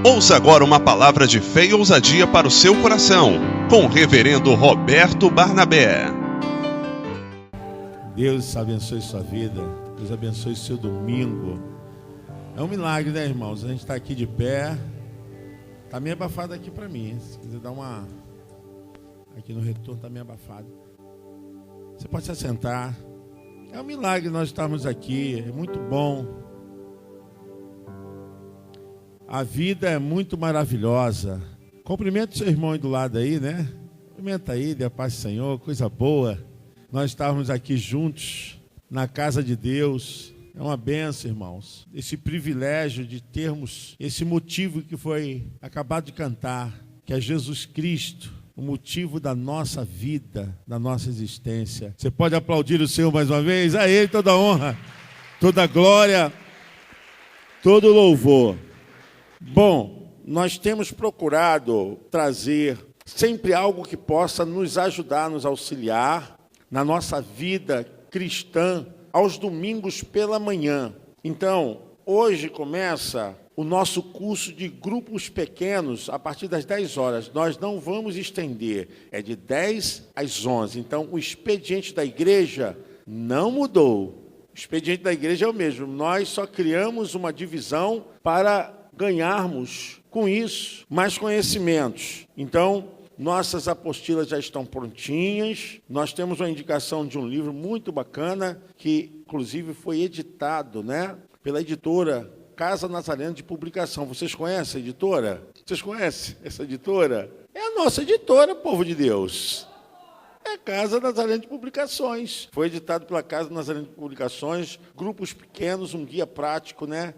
Ouça agora uma palavra de fé e ousadia para o seu coração, com o reverendo Roberto Barnabé. Deus abençoe sua vida, Deus abençoe seu domingo. É um milagre, né, irmãos? A gente está aqui de pé. Está meio abafado aqui para mim. Se quiser dar uma... Aqui no retorno está meio abafado. Você pode se assentar. É um milagre nós estarmos aqui. É muito bom. A vida é muito maravilhosa. Cumprimenta o seu irmão aí do lado aí, né? Cumprimenta aí, dê a paz do Senhor, coisa boa. Nós estávamos aqui juntos, na casa de Deus. É uma bênção, irmãos. Esse privilégio de termos esse motivo que foi acabado de cantar, que é Jesus Cristo, o motivo da nossa vida, da nossa existência. Você pode aplaudir o Senhor mais uma vez? A Ele toda a honra, toda a glória, todo o louvor. Bom, nós temos procurado trazer sempre algo que possa nos ajudar, nos auxiliar na nossa vida cristã aos domingos pela manhã. Então, hoje começa o nosso curso de grupos pequenos a partir das 10 horas. Nós não vamos estender, é de 10 às 11. Então, o expediente da igreja não mudou. O expediente da igreja é o mesmo. Nós só criamos uma divisão para ganharmos com isso mais conhecimentos. Então, nossas apostilas já estão prontinhas. Nós temos uma indicação de um livro muito bacana, que inclusive foi editado, né, pela editora Casa Nazareno de Publicação. Vocês conhecem a editora? Vocês conhecem essa editora? É a nossa editora, povo de Deus. É a Casa Nazareno de Publicações. Foi editado pela Casa Nazareno de Publicações, grupos pequenos, um guia prático, né?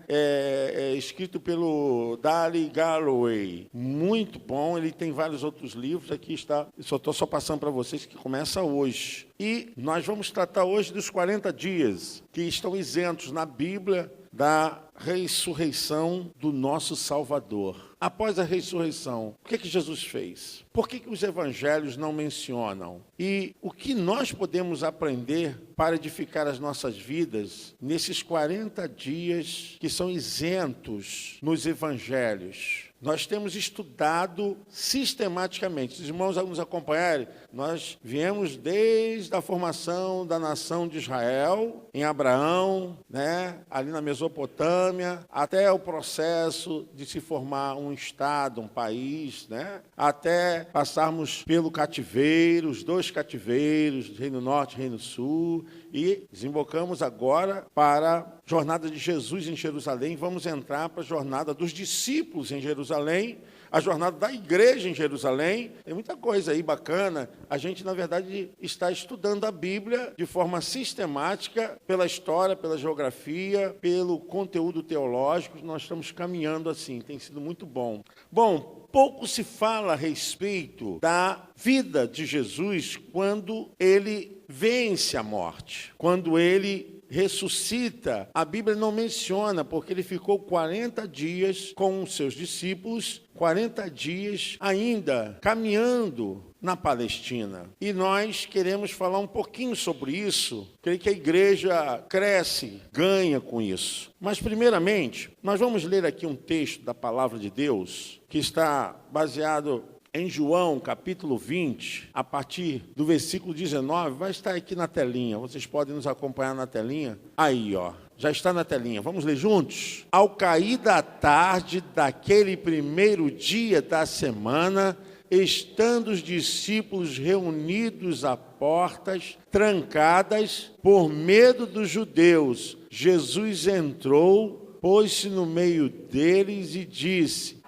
Escrito pelo Dali Galloway. Muito bom, ele tem vários outros livros. Aqui está, estou só passando para vocês, que começa hoje. E nós vamos tratar hoje dos 40 dias, que estão isentos na Bíblia da ressurreição do nosso Salvador. Após a ressurreição, o que Jesus fez? Por que os evangelhos não mencionam? E o que nós podemos aprender para edificar as nossas vidas nesses 40 dias que são isentos nos evangelhos? Nós temos estudado sistematicamente. Se os irmãos nos acompanharem, nós viemos desde a formação da nação de Israel, em Abraão, né, ali na Mesopotâmia, até o processo de se formar um estado, um país, né, até passarmos pelo cativeiro, os 2 cativeiros, Reino Norte e Reino Sul, e desembocamos agora para a jornada de Jesus em Jerusalém. Vamos entrar para a jornada dos discípulos em Jerusalém, a jornada da igreja em Jerusalém. Tem muita coisa aí bacana. A gente, na verdade, está estudando a Bíblia de forma sistemática, pela história, pela geografia, pelo conteúdo teológico. Nós estamos caminhando assim, tem sido muito bom. Bom, pouco se fala a respeito da vida de Jesus quando ele vence a morte, quando ele ressuscita. A Bíblia não menciona, porque ele ficou 40 dias com os seus discípulos, 40 dias ainda caminhando na Palestina. E nós queremos falar um pouquinho sobre isso. Creio que a igreja cresce, ganha com isso. Mas, primeiramente, nós vamos ler aqui um texto da Palavra de Deus, que está baseado em João, capítulo 20, a partir do versículo 19, vai estar aqui na telinha. Vocês podem nos acompanhar na telinha. Aí, ó, já está na telinha. Vamos ler juntos? Ao cair da tarde daquele primeiro dia da semana, estando os discípulos reunidos a portas trancadas por medo dos judeus, Jesus entrou, pôs-se no meio deles e disse: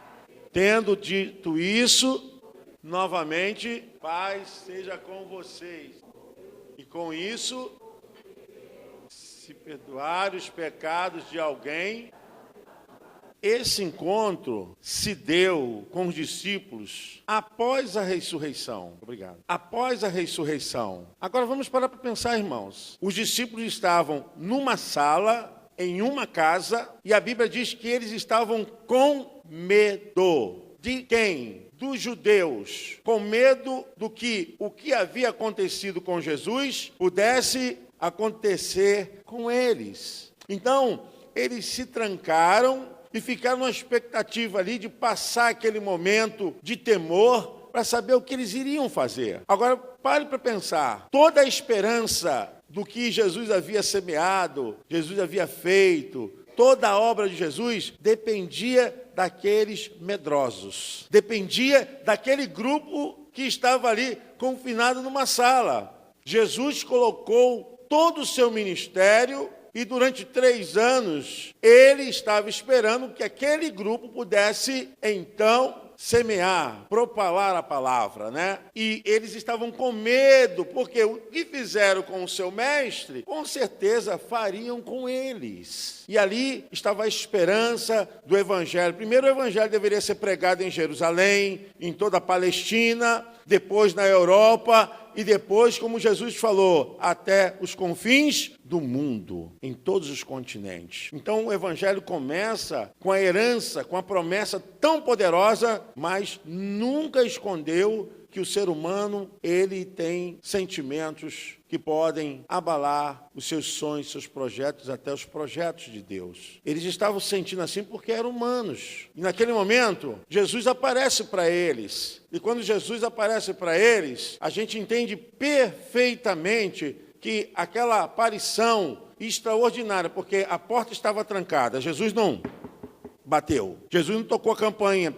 tendo dito isso, novamente, paz seja com vocês. E com isso, se perdoar os pecados de alguém. Esse encontro se deu com os discípulos após a ressurreição. Obrigado. Após a ressurreição. Agora vamos parar para pensar, irmãos. Os discípulos estavam numa sala, em uma casa, e a Bíblia diz que eles estavam com medo. De quem? Dos judeus. Com medo do que o que havia acontecido com Jesus pudesse acontecer com eles. Então, eles se trancaram e ficaram numa expectativa ali de passar aquele momento de temor para saber o que eles iriam fazer. Agora, pare para pensar, toda a esperança do que Jesus havia semeado, Jesus havia feito, toda a obra de Jesus dependia daqueles medrosos, dependia daquele grupo que estava ali confinado numa sala. Jesus colocou todo o seu ministério e durante 3 anos ele estava esperando que aquele grupo pudesse então semear, propalar a palavra, né? E eles estavam com medo, porque o que fizeram com o seu mestre, com certeza fariam com eles. E ali estava a esperança do evangelho. Primeiro o evangelho deveria ser pregado em Jerusalém, em toda a Palestina, depois na Europa e depois, como Jesus falou, até os confins do mundo, em todos os continentes. Então o evangelho começa com a herança, com a promessa tão poderosa, mas nunca escondeu que o ser humano, ele tem sentimentos que podem abalar os seus sonhos, seus projetos, até os projetos de Deus. Eles estavam se sentindo assim porque eram humanos. E naquele momento, Jesus aparece para eles. E quando Jesus aparece para eles, a gente entende perfeitamente que aquela aparição extraordinária, porque a porta estava trancada, Jesus não bateu. Jesus não tocou a campainha.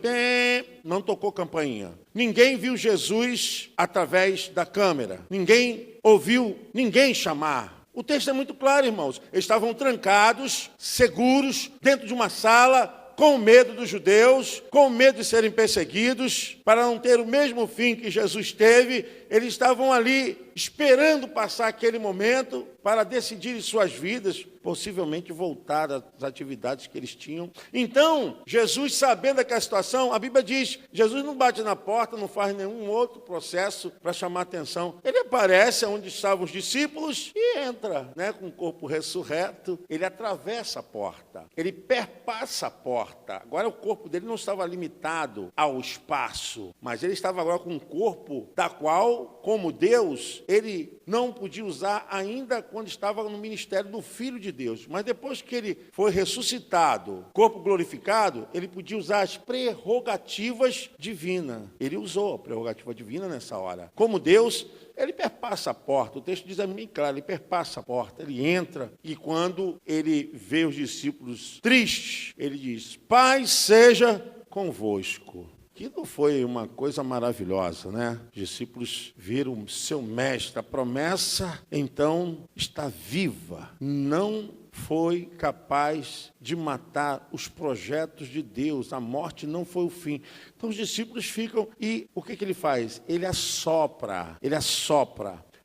Não tocou campainha. Ninguém viu Jesus através da câmera. Ninguém ouviu ninguém chamar. O texto é muito claro, irmãos. Eles estavam trancados, seguros, dentro de uma sala, com medo dos judeus, com medo de serem perseguidos, para não ter o mesmo fim que Jesus teve. Eles estavam ali esperando passar aquele momento para decidirem suas vidas, possivelmente voltar às atividades que eles tinham. Então, Jesus, sabendo daquela situação, a Bíblia diz, Jesus não bate na porta, não faz nenhum outro processo para chamar atenção. Ele aparece onde estavam os discípulos e entra, né, com o corpo ressurreto. Ele atravessa a porta, ele perpassa a porta. Agora o corpo dele não estava limitado ao espaço, mas ele estava agora com um corpo da qual, como Deus, ele não podia usar ainda quando estava no ministério do Filho de Deus. Mas depois que ele foi ressuscitado, corpo glorificado, ele podia usar as prerrogativas divinas. Ele usou a prerrogativa divina nessa hora. Como Deus, ele perpassa a porta. O texto diz bem claro, ele perpassa a porta, ele entra. E quando ele vê os discípulos tristes, ele diz, paz seja convosco. Aquilo foi uma coisa maravilhosa, né? Os discípulos viram seu mestre, a promessa, então, está viva. Não foi capaz de matar os projetos de Deus. A morte não foi o fim. Então, os discípulos ficam, e o que ele faz? Ele assopra.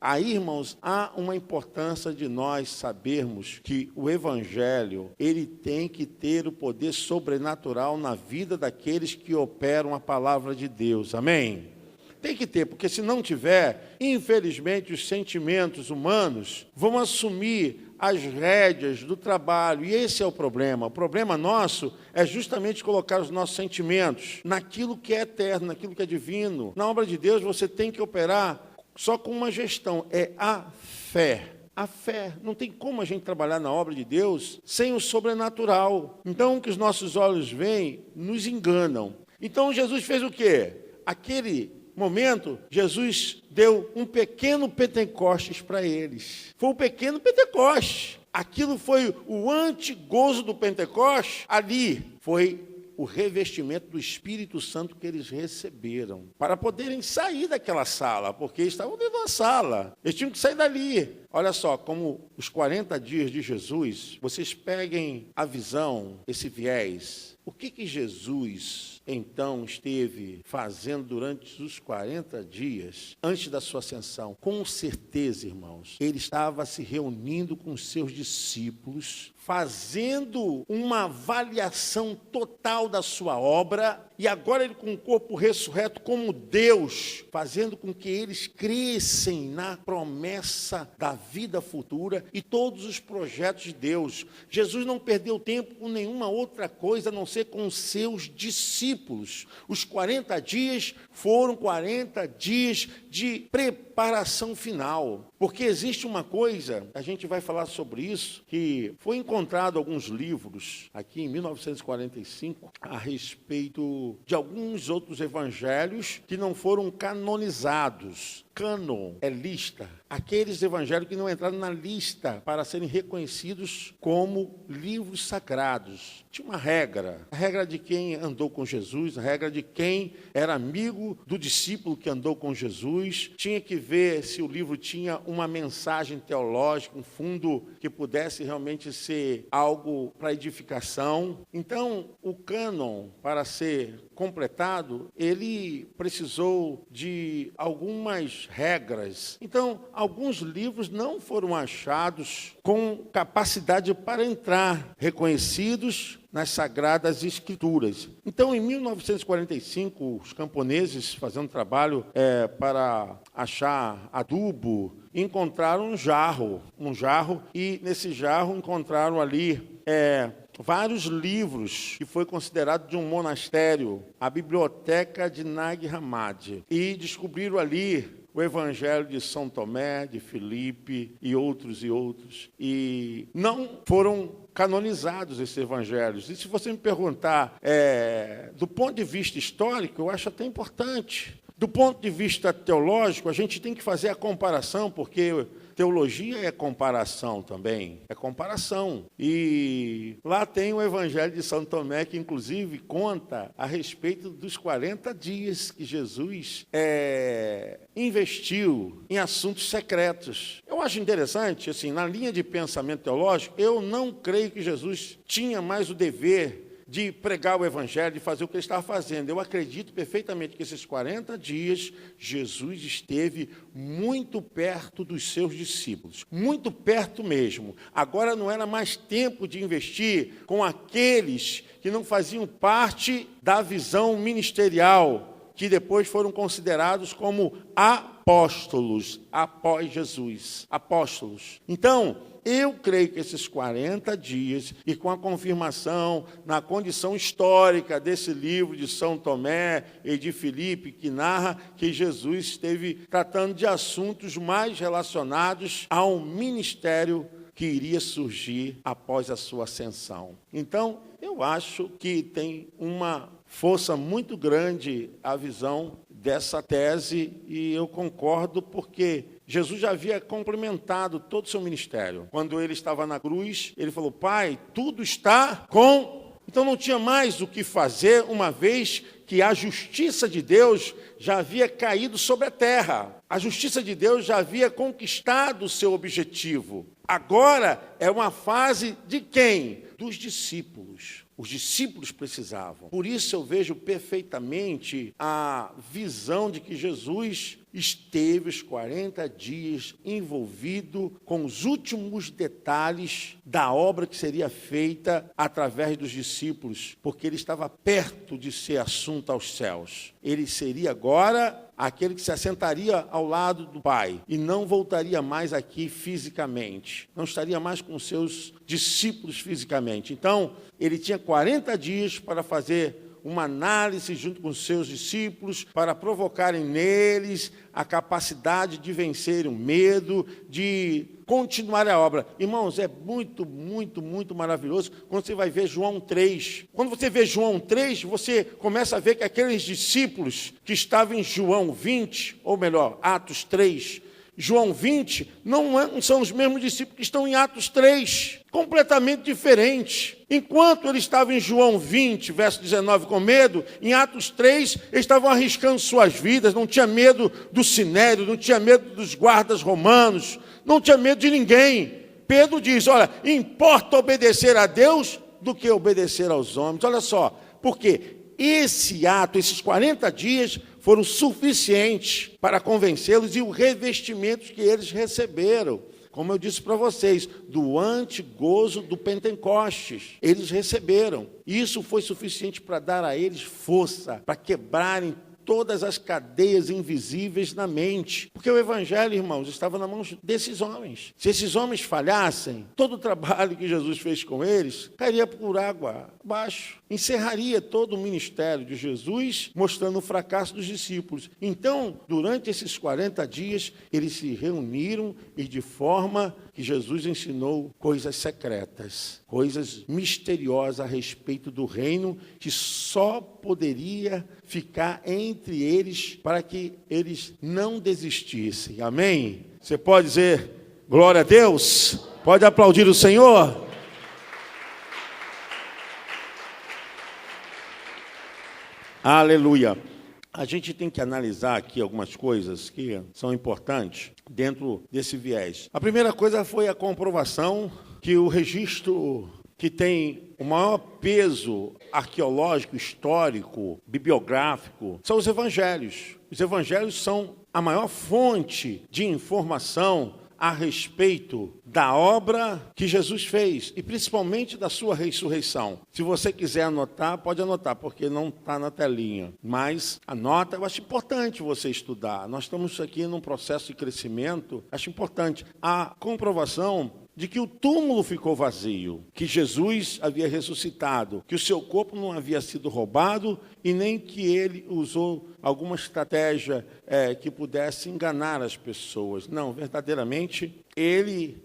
Aí, irmãos, há uma importância de nós sabermos que o Evangelho, ele tem que ter o poder sobrenatural na vida daqueles que operam a palavra de Deus. Amém? Tem que ter, porque se não tiver, infelizmente, os sentimentos humanos vão assumir as rédeas do trabalho. E esse é o problema. O problema nosso é justamente colocar os nossos sentimentos naquilo que é eterno, naquilo que é divino. Na obra de Deus, você tem que operar só com uma gestão, é a fé. A fé. Não tem como a gente trabalhar na obra de Deus sem o sobrenatural. Então, o que os nossos olhos veem, nos enganam. Então, Jesus fez o quê? Aquele momento, Jesus deu um pequeno Pentecostes para eles. Foi um pequeno Pentecostes. Aquilo foi o antigozo do Pentecostes. Ali foi o revestimento do Espírito Santo que eles receberam, para poderem sair daquela sala, porque estavam dentro da sala, eles tinham que sair dali. Olha só, como os 40 dias de Jesus, vocês peguem a visão, esse viés. O que Jesus, então, esteve fazendo durante os 40 dias, antes da sua ascensão? Com certeza, irmãos, ele estava se reunindo com os seus discípulos, fazendo uma avaliação total da sua obra, e agora ele com o corpo ressurreto como Deus, fazendo com que eles crescem na promessa da vida futura e todos os projetos de Deus. Jesus não perdeu tempo com nenhuma outra coisa, a não ser com os seus discípulos. Os 40 dias foram 40 dias de preparação preparação final. Porque existe uma coisa, a gente vai falar sobre isso, que foi encontrado alguns livros aqui em 1945 a respeito de alguns outros evangelhos que não foram canonizados. Cânon é lista. Aqueles evangelhos que não entraram na lista para serem reconhecidos como livros sagrados. Tinha uma regra. A regra de quem andou com Jesus, a regra de quem era amigo do discípulo que andou com Jesus. Tinha que ver se o livro tinha uma mensagem teológica, um fundo que pudesse realmente ser algo para edificação. Então, o cânon, para ser completado, ele precisou de algumas regras. Então, alguns livros não foram achados com capacidade para entrar, reconhecidos nas Sagradas Escrituras. Então, em 1945, os camponeses, fazendo trabalho para achar adubo, encontraram um jarro, e nesse jarro encontraram ali vários livros que foi considerado de um monastério, a Biblioteca de Nag Hammadi, e descobriram ali o Evangelho de São Tomé, de Filipe e outros. E não foram canonizados esses evangelhos. E se você me perguntar, do ponto de vista histórico, eu acho até importante. Do ponto de vista teológico, a gente tem que fazer a comparação, porque teologia é comparação também, é comparação. E lá tem o Evangelho de São Tomé, que inclusive conta a respeito dos 40 dias que Jesus investiu em assuntos secretos. Eu acho interessante, assim, na linha de pensamento teológico, eu não creio que Jesus tinha mais o dever de pregar o Evangelho, de fazer o que ele estava fazendo. Eu acredito perfeitamente que esses 40 dias, Jesus esteve muito perto dos seus discípulos, muito perto mesmo. Agora não era mais tempo de investir com aqueles que não faziam parte da visão ministerial, que depois foram considerados como apóstolos, após Jesus, apóstolos. Então, eu creio que esses 40 dias, e com a confirmação na condição histórica desse livro de São Tomé e de Filipe, que narra que Jesus esteve tratando de assuntos mais relacionados ao ministério que iria surgir após a sua ascensão. Então, eu acho que tem uma força muito grande a visão dessa tese, e eu concordo porque Jesus já havia complementado todo o seu ministério. Quando ele estava na cruz, ele falou: Pai, tudo está com... Então não tinha mais o que fazer, uma vez que a justiça de Deus já havia caído sobre a terra. A justiça de Deus já havia conquistado o seu objetivo. Agora é uma fase de quem? Dos discípulos. Os discípulos precisavam. Por isso eu vejo perfeitamente a visão de que Jesus esteve os 40 dias envolvido com os últimos detalhes da obra que seria feita através dos discípulos, porque ele estava perto de ser assunto aos céus. Ele seria agora aquele que se assentaria ao lado do Pai e não voltaria mais aqui fisicamente, não estaria mais com seus discípulos fisicamente. Então, ele tinha 40 dias para fazer uma análise junto com os seus discípulos, para provocarem neles a capacidade de vencer o medo, de continuar a obra. Irmãos, é muito, muito, muito maravilhoso quando você vai ver João 3. Quando você vê João 3, você começa a ver que aqueles discípulos que estavam em João 20, ou melhor, Atos 3, João 20, não são os mesmos discípulos que estão em Atos 3, completamente diferentes. Enquanto eles estavam em João 20, verso 19, com medo, em Atos 3, eles estavam arriscando suas vidas, não tinha medo do sinédrio, não tinha medo dos guardas romanos, não tinha medo de ninguém. Pedro diz, olha, importa obedecer a Deus do que obedecer aos homens. Olha só, porque esse ato, esses 40 dias, foram suficientes para convencê-los, e o revestimento que eles receberam, como eu disse para vocês, do antegozo do Pentecostes, eles receberam. Isso foi suficiente para dar a eles força, para quebrarem todas as cadeias invisíveis na mente. Porque o Evangelho, irmãos, estava na mão desses homens. Se esses homens falhassem, todo o trabalho que Jesus fez com eles cairia por água abaixo. encerraria todo o ministério de Jesus, mostrando o fracasso dos discípulos. Então, durante esses 40 dias, eles se reuniram e de forma que Jesus ensinou coisas secretas, coisas misteriosas a respeito do reino, que só poderia ficar entre eles para que eles não desistissem. Amém? Você pode dizer glória a Deus? Pode aplaudir o Senhor? Aleluia. A gente tem que analisar aqui algumas coisas que são importantes dentro desse viés. A primeira coisa foi a comprovação que o registro que tem o maior peso arqueológico, histórico, bibliográfico, são os evangelhos. Os evangelhos são a maior fonte de informação a respeito da obra que Jesus fez, e principalmente da sua ressurreição. Se você quiser anotar, pode anotar, porque não está na telinha. Mas anota, eu acho importante você estudar. Nós estamos aqui num processo de crescimento, acho importante. A comprovação de que o túmulo ficou vazio, que Jesus havia ressuscitado, que o seu corpo não havia sido roubado e nem que ele usou alguma estratégia que pudesse enganar as pessoas. Não, verdadeiramente,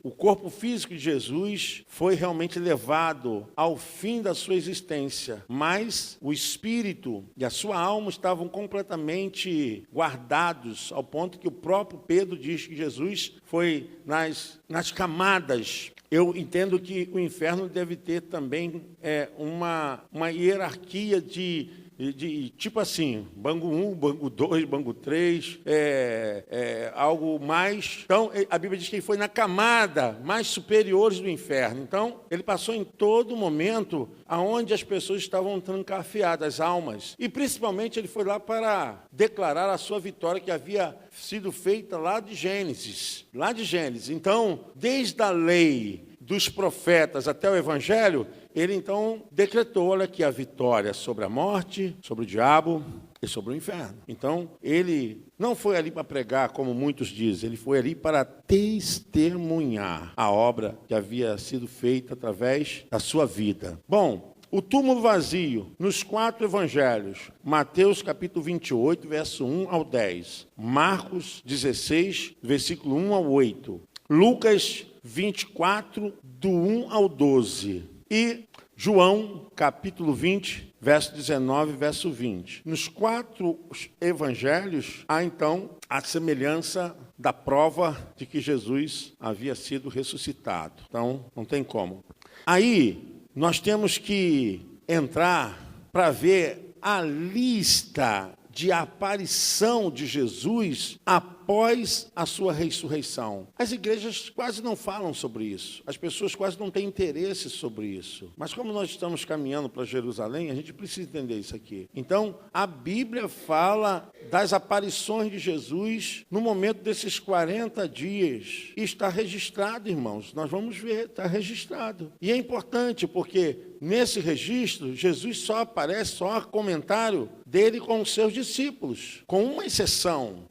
o corpo físico de Jesus foi realmente levado ao fim da sua existência, mas o espírito e a sua alma estavam completamente guardados, ao ponto que o próprio Pedro diz que Jesus foi nas camadas. Eu entendo que o inferno deve ter também uma hierarquia de tipo assim, banco 1, banco 2, banco 3, algo mais. Então, a Bíblia diz que ele foi na camada mais superiores do inferno. Então, ele passou em todo momento aonde as pessoas estavam trancafiadas, as almas. E, principalmente, ele foi lá para declarar a sua vitória que havia sido feita lá de Gênesis. Lá de Gênesis. Então, desde a lei dos profetas até o Evangelho, ele então decretou, olha aqui, a vitória sobre a morte, sobre o diabo e sobre o inferno. Então, ele não foi ali para pregar, como muitos dizem, ele foi ali para testemunhar a obra que havia sido feita através da sua vida. Bom, o túmulo vazio, nos 4 evangelhos, Mateus capítulo 28, verso 1 ao 10, Marcos 16, versículo 1 ao 8, Lucas 24, do 1 ao 12, e João capítulo 20, verso 19, verso 20. Nos 4 evangelhos, há então a semelhança da prova de que Jesus havia sido ressuscitado. Então, não tem como. Aí, nós temos que entrar para ver a lista de aparição de Jesus após a sua ressurreição. As igrejas quase não falam sobre isso. As pessoas quase não têm interesse sobre isso. Mas como nós estamos caminhando para Jerusalém, a gente precisa entender isso aqui. Então, a Bíblia fala das aparições de Jesus no momento desses 40 dias. E está registrado, irmãos. Nós vamos ver, está registrado. E é importante porque nesse registro, Jesus só aparece, só há comentário dele com os seus discípulos. Com uma exceção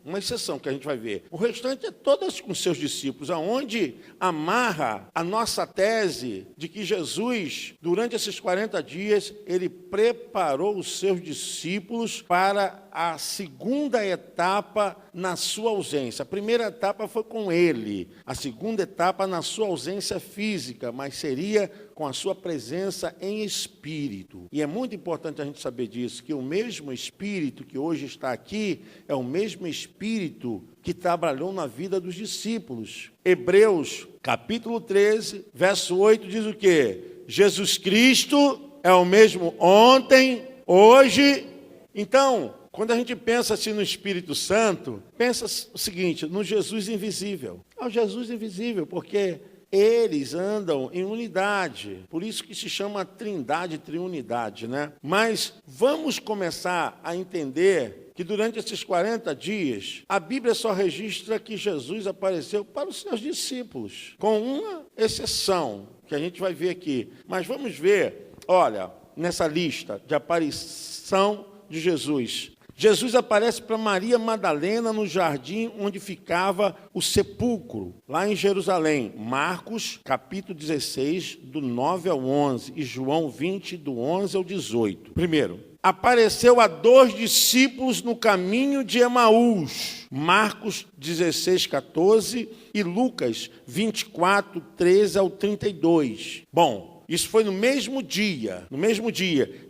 que a gente vai ver. O restante é todas com seus discípulos, aonde amarra a nossa tese de que Jesus, durante esses 40 dias, ele preparou os seus discípulos para a segunda etapa na sua ausência. A primeira etapa foi com ele, a segunda etapa na sua ausência física, mas seria com a sua presença em espírito. E é muito importante a gente saber disso, que o mesmo espírito que hoje está aqui é o mesmo espírito que trabalhou na vida dos discípulos. Hebreus, capítulo 13, verso 8, diz o quê? Jesus Cristo é o mesmo ontem, hoje. Então, quando a gente pensa assim no Espírito Santo, pensa o seguinte, no Jesus invisível. É o Jesus invisível, porque eles andam em unidade, por isso que se chama trindade, triunidade, né? Mas vamos começar a entender que durante esses 40 dias, a Bíblia só registra que Jesus apareceu para os seus discípulos, com uma exceção, que a gente vai ver aqui. Mas vamos ver, olha, nessa lista de aparição de Jesus, Jesus aparece para Maria Madalena no jardim onde ficava o sepulcro, lá em Jerusalém. Marcos, capítulo 16, do 9 ao 11, e João 20, do 11 ao 18. Primeiro, apareceu a 2 discípulos no caminho de Emaús. Marcos 16, 14 e Lucas 24, 13 ao 32. Bom, isso foi no mesmo dia.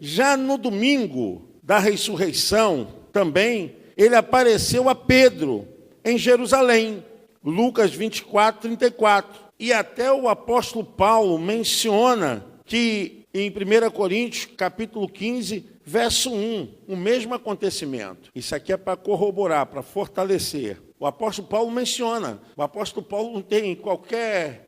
Já no domingo da ressurreição, também, ele apareceu a Pedro em Jerusalém. Lucas 24, 34. E até o apóstolo Paulo menciona que em 1 Coríntios, capítulo 15, verso 1, o mesmo acontecimento. Isso aqui é para corroborar, para fortalecer. O apóstolo Paulo menciona. O apóstolo Paulo não tem qualquer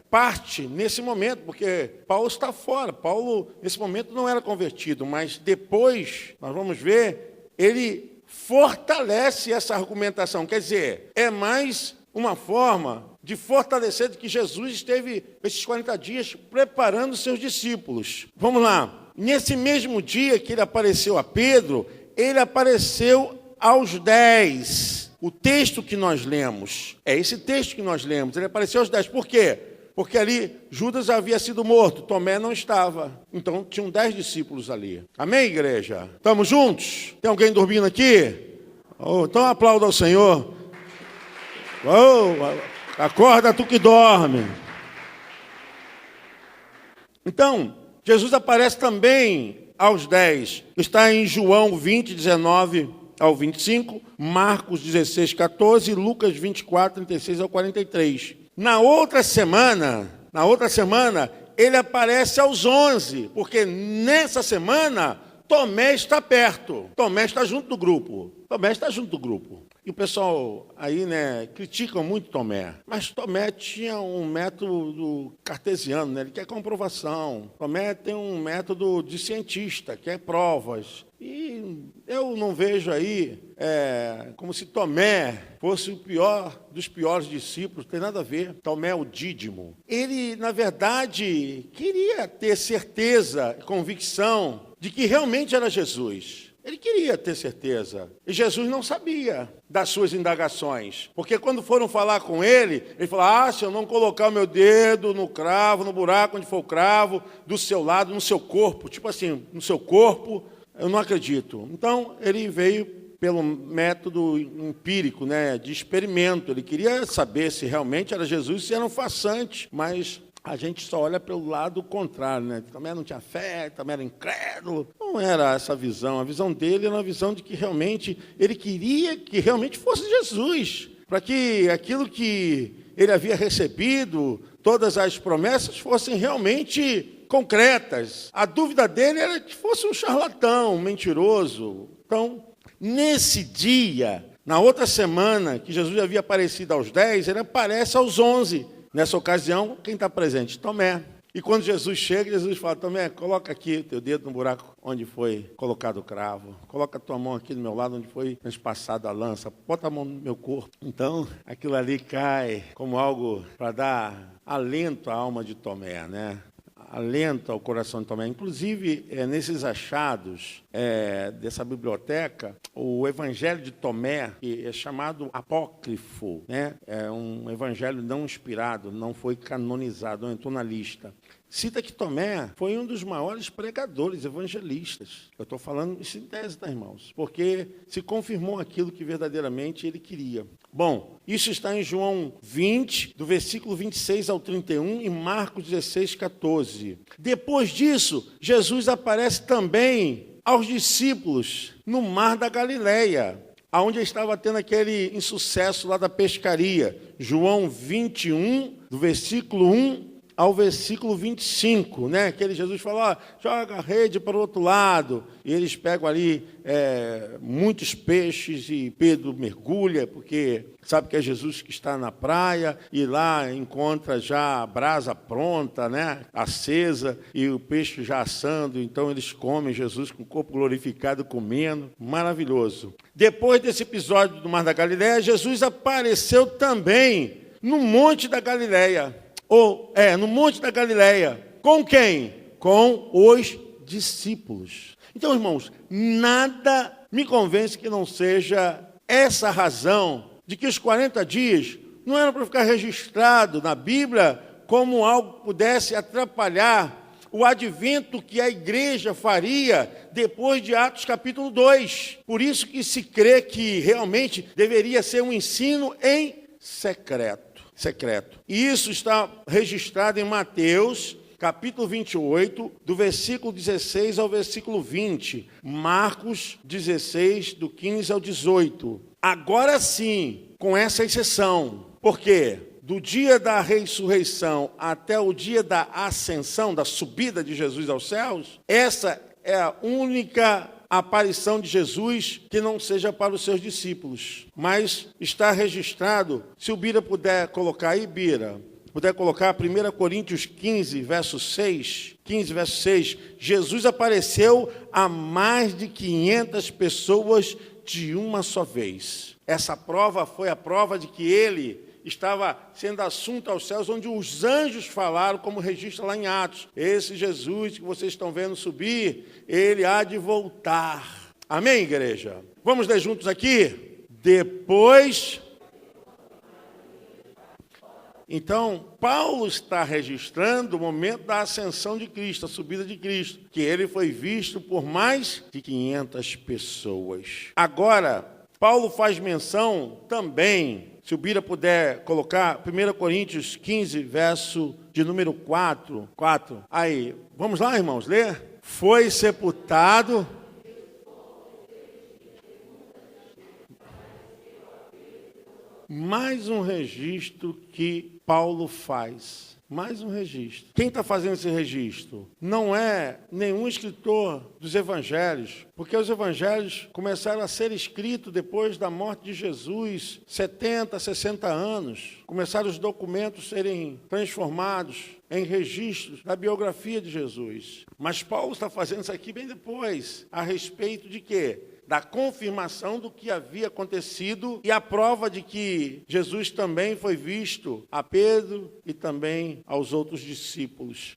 parte nesse momento, porque Paulo está fora. Paulo, nesse momento, não era convertido, mas depois, nós vamos ver, ele fortalece essa argumentação. Quer dizer, é mais uma forma de fortalecer de que Jesus esteve esses 40 dias preparando seus discípulos. Vamos lá. Nesse mesmo dia que ele apareceu a Pedro, ele apareceu aos 10. O texto que nós lemos, é esse texto que nós lemos, ele apareceu aos 10. Por quê? Porque ali Judas havia sido morto, Tomé não estava. Então tinham 10 discípulos ali. Amém, igreja? Estamos juntos? Tem alguém dormindo aqui? Então aplauda ao Senhor. Acorda tu que dorme. Então, Jesus aparece também aos 10. Está em João 20, 19 ao 25, Marcos 16, 14 e Lucas 24, 36 ao 43. Na outra semana, ele aparece aos 11, porque nessa semana Tomé está perto. Tomé está junto do grupo. E o pessoal aí, criticam muito Tomé. Mas Tomé tinha um método cartesiano, Ele quer comprovação. Tomé tem um método de cientista, quer provas. E eu não vejo aí como se Tomé fosse o pior dos piores discípulos, não tem nada a ver. Tomé é o Dídimo. Ele, na verdade, queria ter certeza, convicção de que realmente era Jesus. Ele queria ter certeza. E Jesus não sabia das suas indagações. Porque quando foram falar com ele falou, se eu não colocar o meu dedo no cravo, no buraco onde for o cravo, do seu lado, no seu corpo, tipo assim, no seu corpo, eu não acredito. Então, ele veio pelo método empírico, de experimento. Ele queria saber se realmente era Jesus, se era um farsante, mas a gente só olha pelo lado contrário, Também não tinha fé, também era incrédulo. Não era essa visão. A visão dele era uma visão de que realmente ele queria que realmente fosse Jesus, para que aquilo que ele havia recebido, todas as promessas, fossem realmente concretas. A dúvida dele era que fosse um charlatão, um mentiroso. Então, nesse dia, na outra semana, que Jesus havia aparecido aos 10, ele aparece aos 11. Nessa ocasião, quem está presente? Tomé. E quando Jesus chega, Jesus fala, Tomé, coloca aqui o teu dedo no buraco onde foi colocado o cravo. Coloca a tua mão aqui do meu lado onde foi transpassada a lança. Bota a mão no meu corpo. Então, aquilo ali cai como algo para dar alento à alma de Tomé, Alento ao coração de Tomé. Inclusive, nesses achados dessa biblioteca, o Evangelho de Tomé, que é chamado apócrifo, é um evangelho não inspirado, não foi canonizado, não entrou na lista. Cita que Tomé foi um dos maiores pregadores evangelistas. Eu estou falando isso em tese, irmãos? Porque se confirmou aquilo que verdadeiramente ele queria. Bom, isso está em João 20, do versículo 26 ao 31, e Marcos 16, 14. Depois disso, Jesus aparece também aos discípulos no Mar da Galileia, onde estava tendo aquele insucesso lá da pescaria. João 21, do versículo 1 ao versículo 25, Aquele Jesus falou, joga a rede para o outro lado. E eles pegam ali muitos peixes e Pedro mergulha, porque sabe que é Jesus que está na praia, e lá encontra já a brasa pronta, acesa, e o peixe já assando. Então eles comem Jesus com o corpo glorificado, comendo. Maravilhoso. Depois desse episódio do Mar da Galileia, Jesus apareceu também no Monte da Galileia. No Monte da Galileia. Com quem? Com os discípulos. Então, irmãos, nada me convence que não seja essa razão de que os 40 dias não eram para ficar registrado na Bíblia como algo que pudesse atrapalhar o advento que a igreja faria depois de Atos capítulo 2. Por isso que se crê que realmente deveria ser um ensino em secreto. E isso está registrado em Mateus capítulo 28, do versículo 16 ao versículo 20. Marcos 16, do 15 ao 18. Agora sim, com essa exceção. Por quê? Do dia da ressurreição até o dia da ascensão, da subida de Jesus aos céus, essa é a única aparição de Jesus que não seja para os seus discípulos. Mas está registrado, se o Bira puder colocar aí, Bira, puder colocar 1 Coríntios 15, verso 6, Jesus apareceu a mais de 500 pessoas de uma só vez. Essa prova foi a prova de que ele estava sendo assunto aos céus, onde os anjos falaram, como registra lá em Atos. Esse Jesus que vocês estão vendo subir, ele há de voltar. Amém, igreja? Vamos ler juntos aqui? Depois... Então, Paulo está registrando o momento da ascensão de Cristo, a subida de Cristo, que ele foi visto por mais de 500 pessoas. Agora, Paulo faz menção também, se o Bira puder colocar, 1 Coríntios 15, verso de número 4. Aí, vamos lá, irmãos, ler? Foi sepultado... Mais um registro que Paulo faz. Mais um registro. Quem está fazendo esse registro? Não é nenhum escritor dos evangelhos, porque os evangelhos começaram a ser escritos depois da morte de Jesus, 70, 60 anos. Começaram os documentos a serem transformados em registros da biografia de Jesus. Mas Paulo está fazendo isso aqui bem depois. A respeito de quê? Da confirmação do que havia acontecido e a prova de que Jesus também foi visto a Pedro e também aos outros discípulos.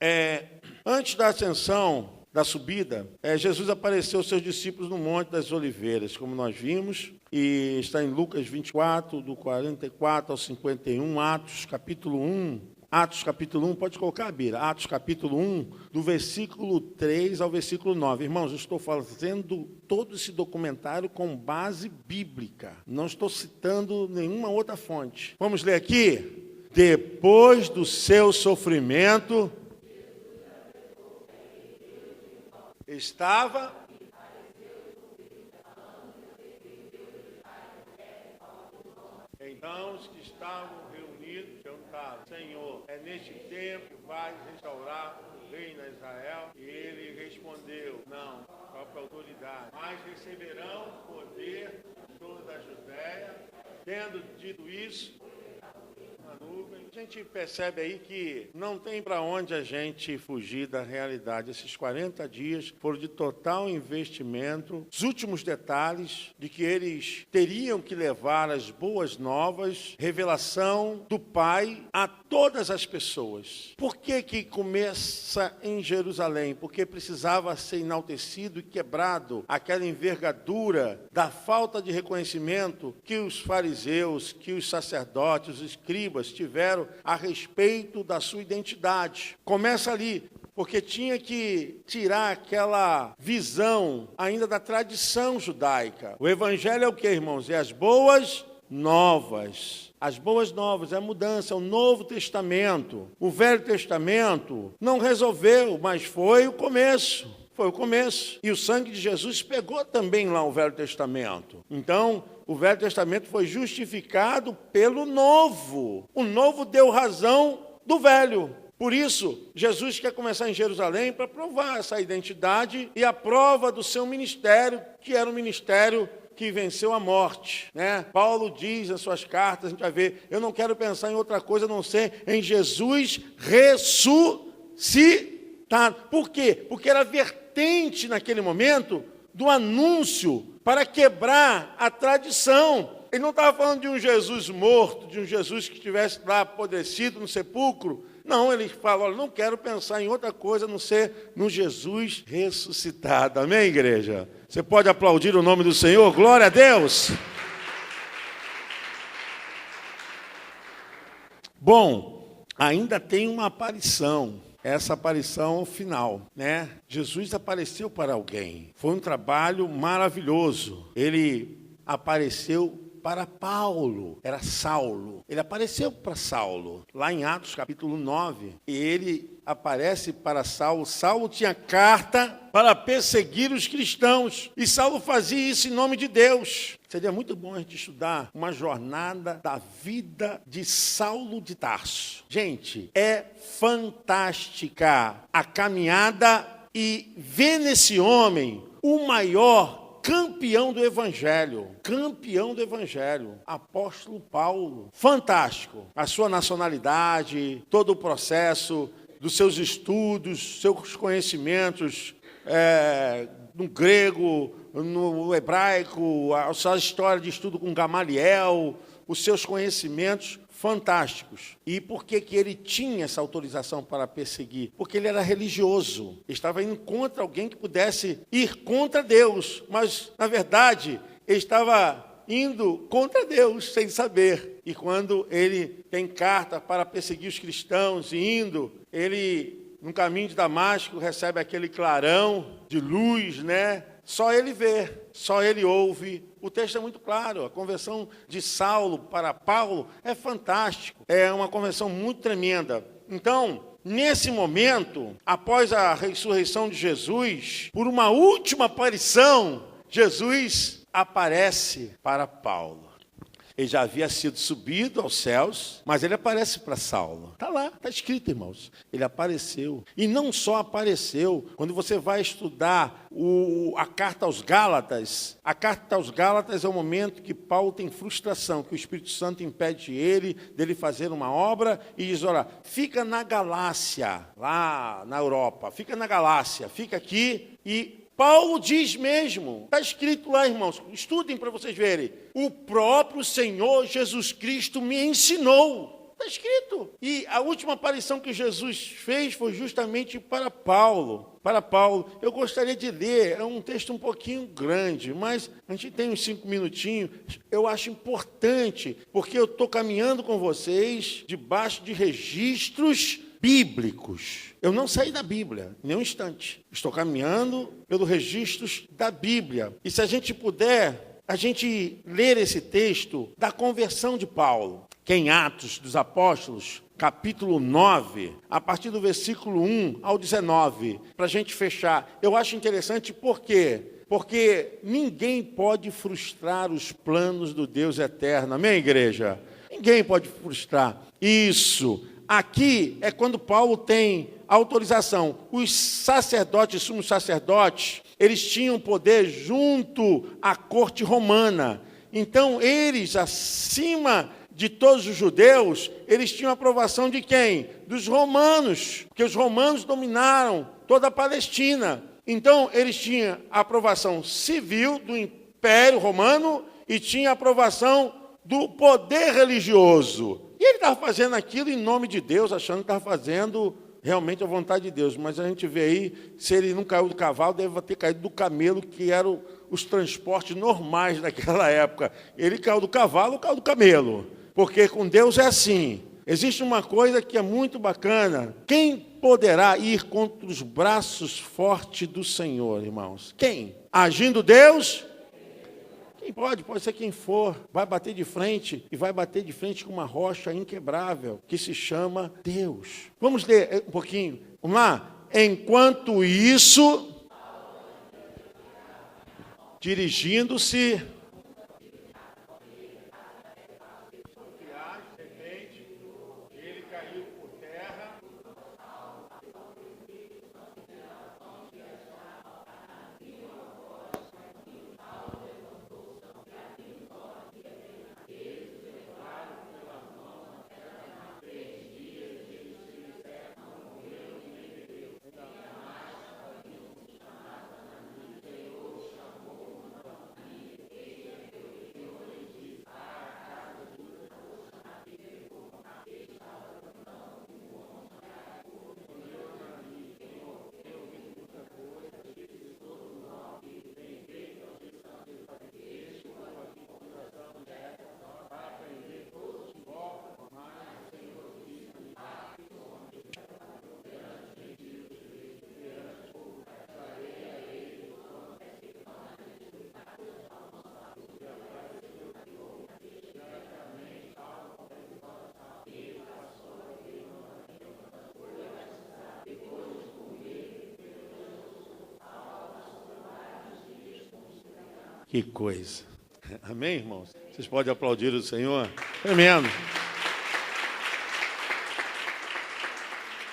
Antes da ascensão, da subida, Jesus apareceu aos seus discípulos no Monte das Oliveiras, como nós vimos, e está em Lucas 24, do 44 ao 51, Atos capítulo 1. Atos capítulo 1, pode colocar, Bira, Atos capítulo 1, do versículo 3 ao versículo 9. Irmãos, eu estou fazendo todo esse documentário com base bíblica. Não estou citando nenhuma outra fonte. Vamos ler aqui? Depois do seu sofrimento, estava... Então, os que estavam reunidos perguntaram: Senhor, é neste tempo que vais restaurar o reino a Israel? E ele respondeu: não, própria autoridade, mas receberão poder de toda a Judéia. Tendo dito isso, na nuvem, a gente percebe aí que não tem para onde a gente fugir da realidade. Esses 40 dias foram de total investimento. Os últimos detalhes de que eles teriam que levar as boas novas, revelação do Pai a todas as pessoas. Por que que começa em Jerusalém? Porque precisava ser enaltecido e quebrado aquela envergadura da falta de reconhecimento que os fariseus, que os sacerdotes, os escribas tiveram a respeito da sua identidade. Começa ali, porque tinha que tirar aquela visão ainda da tradição judaica. O evangelho é o que, irmãos? É as boas novas. As boas novas, é a mudança, é o Novo Testamento. O Velho Testamento não resolveu, mas foi o começo. Foi o começo. E o sangue de Jesus pegou também lá o Velho Testamento. Então, o Velho Testamento foi justificado pelo Novo. O Novo deu razão do Velho. Por isso, Jesus quer começar em Jerusalém para provar essa identidade e a prova do seu ministério, que era um ministério que venceu a morte, né? Paulo diz nas suas cartas, a gente vai ver, eu não quero pensar em outra coisa a não ser em Jesus ressuscitado. Por quê? Porque era vertente naquele momento do anúncio para quebrar a tradição. Ele não estava falando de um Jesus morto, de um Jesus que estivesse lá apodrecido no sepulcro. Não, ele fala, olha, não quero pensar em outra coisa a não ser no Jesus ressuscitado. Amém, igreja? Você pode aplaudir o nome do Senhor? Glória a Deus! Bom, ainda tem uma aparição. Essa aparição final, né? Jesus apareceu para alguém. Foi um trabalho maravilhoso. Ele apareceu para Paulo, era Saulo. Ele apareceu para Saulo, lá em Atos capítulo 9. E ele aparece para Saulo. Saulo tinha carta para perseguir os cristãos. E Saulo fazia isso em nome de Deus. Seria muito bom a gente estudar uma jornada da vida de Saulo de Tarso. Gente, é fantástica a caminhada e ver nesse homem o maior campeão do Evangelho, apóstolo Paulo, fantástico, a sua nacionalidade, todo o processo dos seus estudos, seus conhecimentos no grego, no hebraico, a sua história de estudo com Gamaliel, os seus conhecimentos fantásticos. E por que ele tinha essa autorização para perseguir? Porque ele era religioso. Estava indo contra alguém que pudesse ir contra Deus. Mas, na verdade, ele estava indo contra Deus, sem saber. E quando ele tem carta para perseguir os cristãos, e indo, ele, no caminho de Damasco, recebe aquele clarão de luz, né? Só ele vê, só ele ouve. O texto é muito claro, a conversão de Saulo para Paulo é fantástico, é uma conversão muito tremenda. Então, nesse momento, após a ressurreição de Jesus, por uma última aparição, Jesus aparece para Paulo. Ele já havia sido subido aos céus, mas ele aparece para Saulo. Está lá, está escrito, irmãos. Ele apareceu. E não só apareceu. Quando você vai estudar a carta aos Gálatas é o momento que Paulo tem frustração, que o Espírito Santo impede dele fazer uma obra e diz, olha, fica na Galácia, lá na Europa. Fica na Galácia, fica aqui e... Paulo diz mesmo, está escrito lá, irmãos, estudem para vocês verem. O próprio Senhor Jesus Cristo me ensinou. Está escrito. E a última aparição que Jesus fez foi justamente para Paulo. Para Paulo. Eu gostaria de ler, é um texto um pouquinho grande, mas a gente tem uns 5 minutinhos. Eu acho importante, porque eu estou caminhando com vocês debaixo de registros bíblicos. Eu não saí da Bíblia, em nenhum instante. Estou caminhando pelos registros da Bíblia. E se a gente puder, a gente ler esse texto da conversão de Paulo, que é em Atos dos Apóstolos, capítulo 9, a partir do versículo 1 ao 19, para a gente fechar. Eu acho interessante por quê? Porque ninguém pode frustrar os planos do Deus eterno. Amém, igreja? Ninguém pode frustrar. Isso. Aqui é quando Paulo tem autorização. Os sacerdotes, sumos sacerdotes, eles tinham poder junto à corte romana. Então, eles, acima de todos os judeus, eles tinham aprovação de quem? Dos romanos, porque os romanos dominaram toda a Palestina. Então, eles tinham a aprovação civil do Império Romano e tinham a aprovação do poder religioso. E ele estava fazendo aquilo em nome de Deus, achando que estava fazendo realmente a vontade de Deus. Mas a gente vê aí, se ele não caiu do cavalo, deve ter caído do camelo, que eram os transportes normais daquela época. Ele caiu do cavalo ou caiu do camelo. Porque com Deus é assim. Existe uma coisa que é muito bacana. Quem poderá ir contra os braços fortes do Senhor, irmãos? Quem? Agindo Deus? Quem pode ser quem for, vai bater de frente e vai bater de frente com uma rocha inquebrável que se chama Deus. Vamos ler um pouquinho. Vamos lá? Enquanto isso, dirigindo-se, ele caiu por terra. Que coisa. Amém, irmãos? Vocês podem aplaudir o Senhor? Tremendo.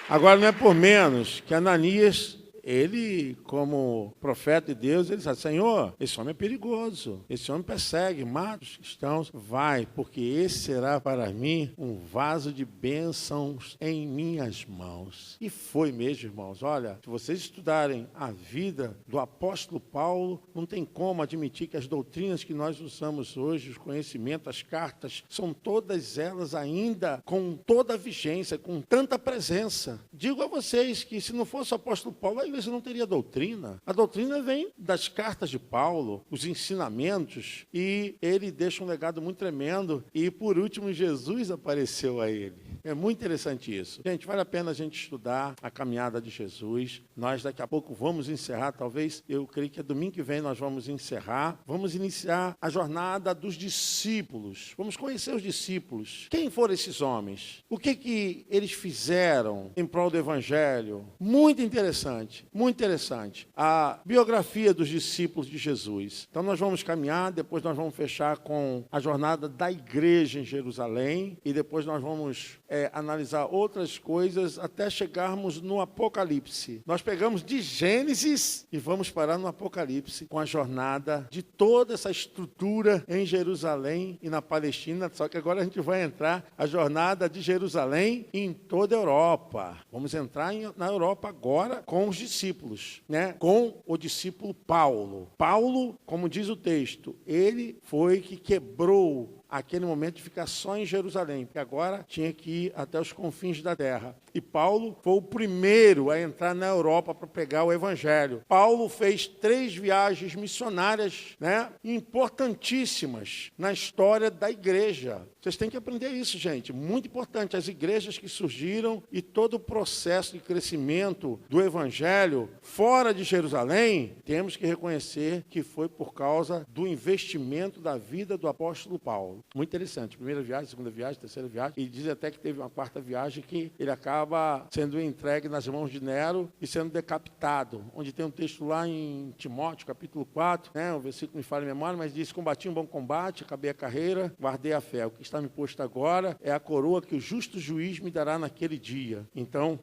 Agora, não é por menos que Ananias, ele, como profeta de Deus, ele disse: Senhor, esse homem é perigoso, esse homem persegue, mata os cristãos. Vai, porque esse será para mim um vaso de bênçãos em minhas mãos. E foi mesmo, irmãos. Olha, se vocês estudarem a vida do apóstolo Paulo, não tem como admitir que as doutrinas que nós usamos hoje, os conhecimentos, as cartas, são todas elas ainda com toda a vigência, com tanta presença. Digo a vocês que se não fosse o apóstolo Paulo, a igreja não teria doutrina. A doutrina vem das cartas de Paulo, os ensinamentos, e ele deixa um legado muito tremendo. E por último, Jesus apareceu a ele. É muito interessante isso. Gente, vale a pena a gente estudar a caminhada de Jesus. Nós daqui a pouco vamos encerrar, talvez, eu creio que é domingo que vem nós vamos encerrar. Vamos iniciar a jornada dos discípulos. Vamos conhecer os discípulos. Quem foram esses homens? O que eles fizeram em prol do Evangelho? Muito interessante. Muito interessante. A biografia dos discípulos de Jesus. Então nós vamos caminhar, depois nós vamos fechar com a jornada da igreja em Jerusalém e depois nós vamos analisar outras coisas até chegarmos no Apocalipse. Nós pegamos de Gênesis e vamos parar no Apocalipse com a jornada de toda essa estrutura em Jerusalém e na Palestina, só que agora a gente vai entrar a jornada de Jerusalém em toda a Europa. Vamos entrar na Europa agora com os discípulos, né? Com o discípulo Paulo. Paulo, como diz o texto, ele foi que quebrou aquele momento de ficar só em Jerusalém, porque agora tinha que ir até os confins da terra. E Paulo foi o primeiro a entrar na Europa para pregar o Evangelho. Paulo fez 3 viagens missionárias, né, importantíssimas na história da igreja. Vocês têm que aprender isso, gente. Muito importante. As igrejas que surgiram e todo o processo de crescimento do Evangelho fora de Jerusalém, temos que reconhecer que foi por causa do investimento da vida do apóstolo Paulo. Muito interessante. Primeira viagem, segunda viagem, terceira viagem. E diz até que teve uma 4ª viagem que ele acaba sendo entregue nas mãos de Nero e sendo decapitado. Onde tem um texto lá em Timóteo, capítulo 4, né, o versículo me falha a memória, mas diz: combati um bom combate, acabei a carreira, guardei a fé. O que está me posto agora é a coroa que o justo juiz me dará naquele dia. Então,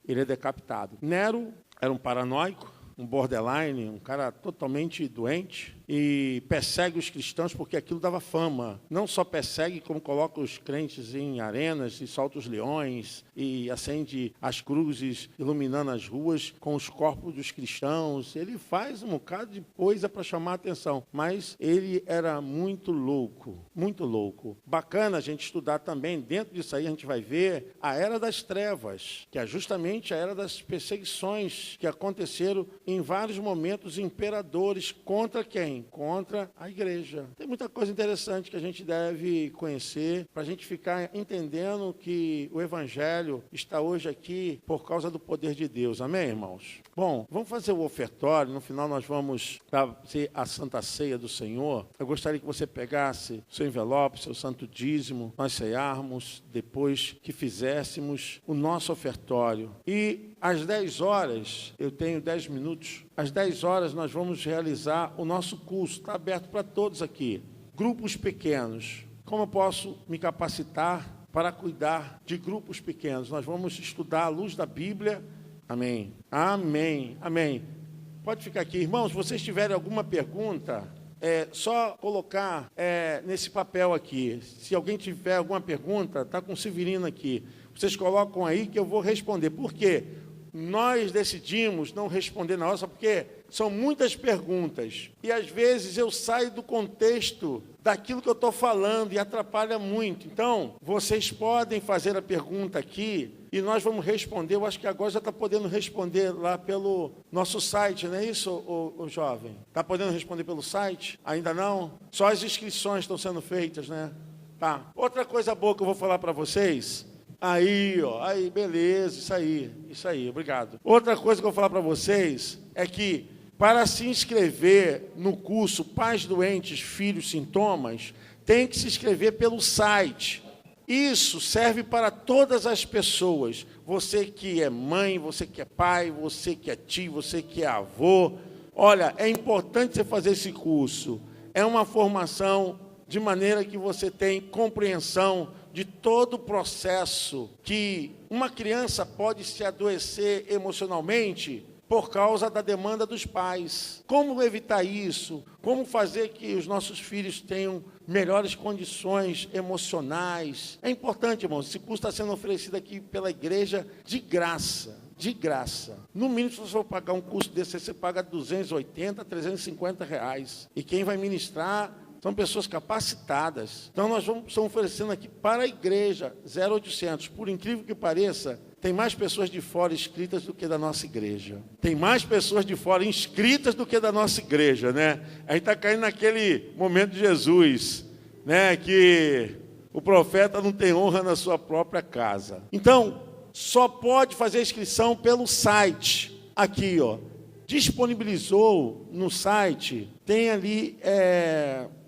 ele é decapitado. Nero era um paranoico, um borderline, um cara totalmente doente, e persegue os cristãos porque aquilo dava fama. Não só persegue, como coloca os crentes em arenas e solta os leões e acende as cruzes, iluminando as ruas com os corpos dos cristãos. Ele faz um bocado de coisa para chamar a atenção, mas ele era muito louco, muito louco. Bacana a gente estudar também, dentro disso aí a gente vai ver a Era das Trevas, que é justamente a era das perseguições que aconteceram em vários momentos, imperadores contra quem? Contra a igreja. Tem muita coisa interessante que a gente deve conhecer para a gente ficar entendendo que o Evangelho está hoje aqui por causa do poder de Deus. Amém, irmãos? Bom, vamos fazer o ofertório. No final nós vamos fazer a Santa Ceia do Senhor. Eu gostaria que você pegasse seu envelope, seu santo dízimo, nós cearmos depois que fizéssemos o nosso ofertório. E às 10 horas, eu tenho 10 minutos, às 10 horas nós vamos realizar o nosso curso. Está aberto para todos aqui. Grupos pequenos. Como eu posso me capacitar para cuidar de grupos pequenos? Nós vamos estudar à luz da Bíblia. Amém. Amém. Amém. Pode ficar aqui. Irmãos, se vocês tiverem alguma pergunta, é só colocar nesse papel aqui. Se alguém tiver alguma pergunta, está com o Severino aqui. Vocês colocam aí que eu vou responder. Por quê? Nós decidimos não responder na hora, só porque são muitas perguntas. E às vezes eu saio do contexto daquilo que eu estou falando e atrapalha muito. Então, vocês podem fazer a pergunta aqui e nós vamos responder. Eu acho que agora já está podendo responder lá pelo nosso site, não é isso, o jovem? Está podendo responder pelo site? Ainda não? Só as inscrições estão sendo feitas, né? Tá. Outra coisa boa que eu vou falar para vocês... Aí, ó, aí, beleza, isso aí, obrigado. Outra coisa que eu vou falar para vocês é que para se inscrever no curso Pais Doentes, Filhos, Sintomas, tem que se inscrever pelo site. Isso serve para todas as pessoas. Você que é mãe, você que é pai, você que é tio, você que é avô. Olha, é importante você fazer esse curso. é uma formação de maneira que você tem compreensão de todo o processo que uma criança pode se adoecer emocionalmente por causa da demanda dos pais. Como evitar isso? Como fazer que os nossos filhos tenham melhores condições emocionais? É importante, irmãos, esse curso está sendo oferecido aqui pela igreja de graça. De graça. No mínimo, se você for pagar um curso desse, você paga 280, 350 reais. E quem vai ministrar são pessoas capacitadas. Então, nós estamos oferecendo aqui para a igreja 0800. Por incrível que pareça, tem mais pessoas de fora inscritas do que da nossa igreja. Tem mais pessoas de fora inscritas do que da nossa igreja, né? A gente está caindo naquele momento de Jesus, né? Que o profeta não tem honra na sua própria casa. Então, só pode fazer a inscrição pelo site. Aqui, ó. Disponibilizou no site, tem ali,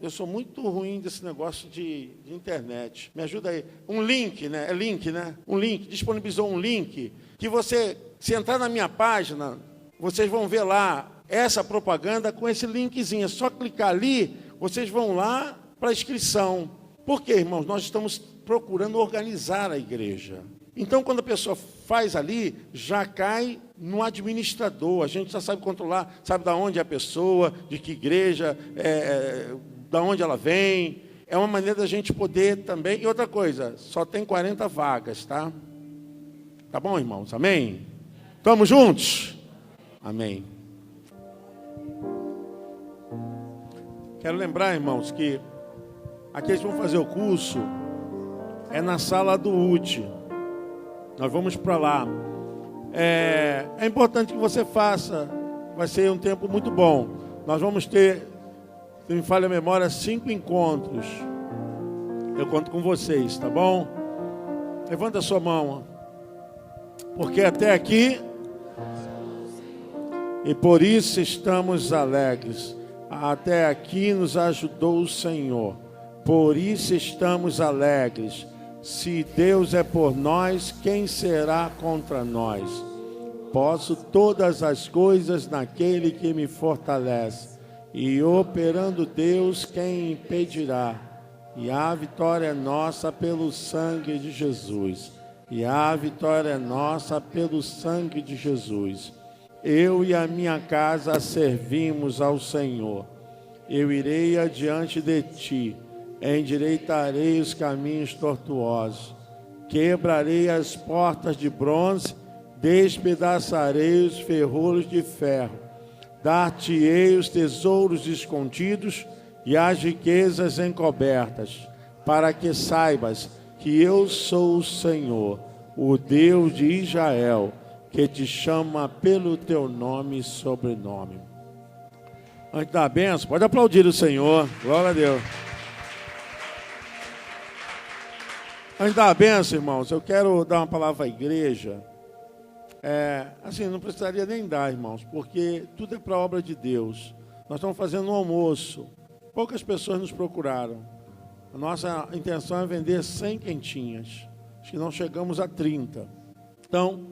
eu sou muito ruim desse negócio de internet, me ajuda aí, um link, né? É link, né? Um link, disponibilizou um link, que você, se entrar na minha página, vocês vão ver lá essa propaganda com esse linkzinho, é só clicar ali, vocês vão lá para a inscrição. Por quê, irmãos? Nós estamos procurando organizar a igreja. Então, quando a pessoa faz ali, já cai no administrador. A gente já sabe controlar, sabe de onde é a pessoa, de que igreja, de onde ela vem. É uma maneira da gente poder também... E outra coisa, só tem 40 vagas, tá? Tá bom, irmãos? Amém? Estamos juntos? Amém. Quero lembrar, irmãos, que aqueles que vão fazer o curso é na sala do UTE. Nós vamos para lá. É importante que você faça. Vai ser um tempo muito bom. Nós vamos ter, se me falha a memória, 5 encontros. Eu conto com vocês, tá bom? Levanta a sua mão. Porque até aqui, e por isso estamos alegres. Até aqui nos ajudou o Senhor. Por isso estamos alegres. Se Deus é por nós, quem será contra nós? Posso todas as coisas naquele que me fortalece. E operando Deus, quem impedirá? E a vitória é nossa pelo sangue de Jesus. E a vitória é nossa pelo sangue de Jesus. Eu e a minha casa servimos ao Senhor. Eu irei adiante de ti. Endireitarei os caminhos tortuosos, quebrarei as portas de bronze, despedaçarei os ferrolhos de ferro, dar-te-ei os tesouros escondidos e as riquezas encobertas, para que saibas que eu sou o Senhor, o Deus de Israel, que te chama pelo teu nome e sobrenome. Antes da bênção, pode aplaudir o Senhor, glória a Deus. Antes da bênção, irmãos, eu quero dar uma palavra à igreja. Assim, não precisaria nem dar, irmãos, porque tudo é para a obra de Deus. Nós estamos fazendo um almoço. Poucas pessoas nos procuraram. A nossa intenção é vender 100 quentinhas. Acho que não chegamos a 30. Então,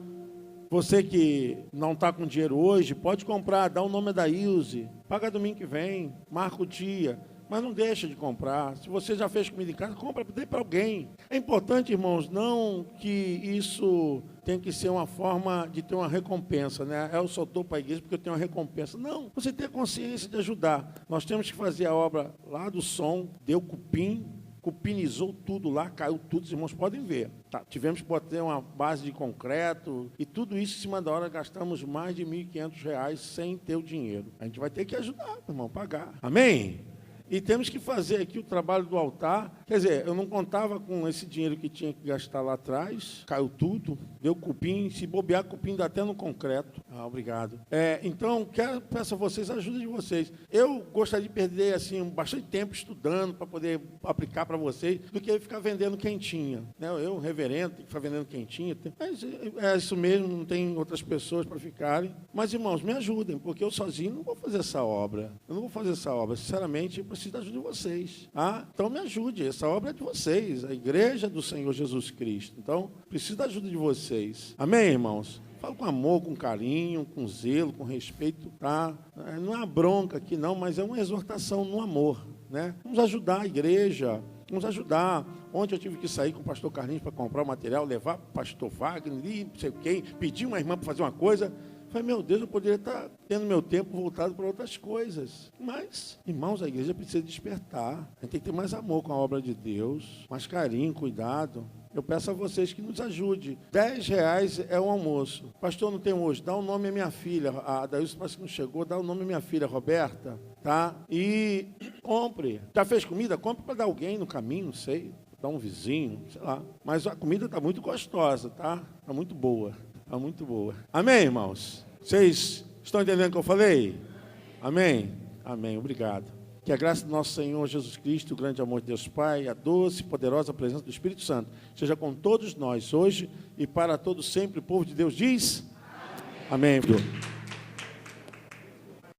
você que não está com dinheiro hoje, pode comprar, dá o nome da Ilse, paga domingo que vem, marca o dia. Mas não deixa de comprar. Se você já fez comida em casa, compra, dê para alguém. É importante, irmãos, não que isso tem que ser uma forma de ter uma recompensa, né? Eu só dou para a igreja porque eu tenho uma recompensa. Não, você tem a consciência de ajudar. Nós temos que fazer a obra lá do som, deu cupim, cupinizou tudo lá, caiu tudo, os irmãos podem ver. Tá, tivemos que botar uma base de concreto e tudo isso em cima da hora gastamos mais de R$ 1.500 sem ter o dinheiro. A gente vai ter que ajudar, irmão, pagar. Amém? E temos que fazer aqui o trabalho do altar. Quer dizer, eu não contava com esse dinheiro que tinha que gastar lá atrás. Caiu tudo, deu cupim. Se bobear, cupim dá até no concreto. Obrigado. Então, peço a vocês a ajuda de vocês. Eu gostaria de perder assim, bastante tempo estudando para poder aplicar para vocês, do que ficar vendendo quentinha. Eu, reverendo, tenho que ficar vendendo quentinha. Mas é isso mesmo, não tem outras pessoas para ficarem. Mas, irmãos, me ajudem, porque eu sozinho não vou fazer essa obra. Eu não vou fazer essa obra. Sinceramente, eu preciso da ajuda de vocês. Então me ajude, essa obra é de vocês, a igreja do Senhor Jesus Cristo. Então, preciso da ajuda de vocês. Amém, irmãos? Falo com amor, com carinho, com zelo, com respeito, tá? Não é uma bronca aqui não, mas é uma exortação no amor, né? Vamos ajudar a igreja, vamos ajudar. Ontem eu tive que sair com o pastor Carlinhos para comprar o material, levar para o pastor Wagner, e não sei quem, pedir uma irmã para fazer uma coisa. Falei, meu Deus, eu poderia estar tendo meu tempo voltado para outras coisas. Mas, irmãos, a igreja precisa despertar. A gente tem que ter mais amor com a obra de Deus, mais carinho, cuidado. Eu peço a vocês que nos ajudem. R$10 é um almoço. Pastor, não tem hoje. Dá o nome à minha filha. A Daílson parece que não chegou. Dá o nome à minha filha, Roberta. Tá? E compre. Já fez comida? Compre para dar alguém no caminho, não sei. Dar um vizinho, sei lá. Mas a comida está muito gostosa, tá? Está muito boa. Está muito boa. Amém, irmãos? Vocês estão entendendo o que eu falei? Amém? Amém. Obrigado. Que a graça do nosso Senhor Jesus Cristo, o grande amor de Deus Pai, a doce e poderosa presença do Espírito Santo, seja com todos nós hoje e para todos sempre. O povo de Deus diz: Amém. Amém.